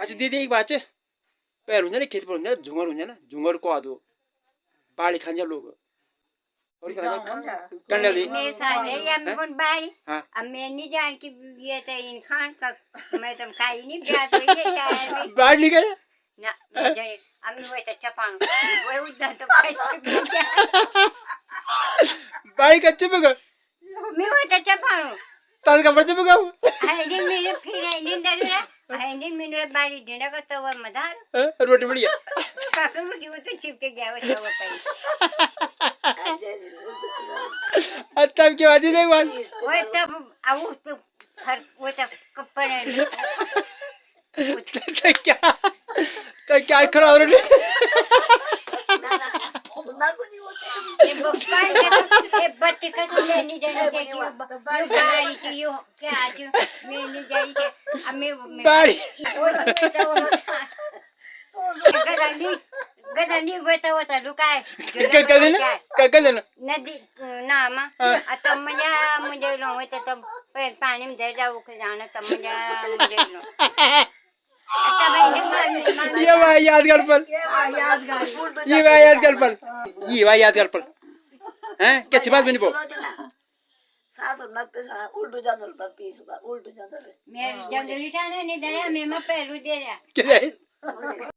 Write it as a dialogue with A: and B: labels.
A: अच्छा दीदी एक बात छ पैर हुन्छ नि खेत पर हुन्छ झुंगर हुन्छ न झुंगरको आदो बाली खान्छ लोग और क्या कंडा दी
B: मैं साले या मैं कौन बारी
A: हाँ।
B: अब मैं नहीं जान कि ये तो इन खान का मैं तो खाई नहीं ब्याज हुई है क्या
A: बाढ़ निकल
B: ना मैं जाने अब मैं तो चपांग वो उधर तो कैसे भी क्या
A: बाड़ी कच्चे पे
B: मैं वो तो चपांग
A: ताल का बच्चे पे गाओ
B: आइडिन मेरे फिर आइडिन डरा आइडिन मेरे बारी देना का तो वो मदार
A: रोटी बढ़िया
B: काकू मुझे वो तो चिपके गया वो तो बताइए
A: तब क्या बात देख बात
B: वो तब आओ तो हर वो तो कपड़े
A: तो क्या खड़ा हो रही
B: ये बक्काई ये बच्चे का तो मैं नहीं जाने के क्यों बारी की यो क्या आज मैं नहीं जाने के अब मैं
A: बाड़ी
B: गदनी गोता होता लुकाय
A: कदन
B: नदी नामा आता मुझे लो होता तब पानी में दे जाओ के जाना तब मुझे लो
A: ये भाई यादगार पल ये भाई यादगार पल ये भाई यादगार पल हैं क्या बात बनी पो
C: सात और नब्बे उल्टू जाता था 20 बार उल्टू जाता था
B: मैं जब जाने नहीं दे रहा मैं पैरू दे रहा
A: क्या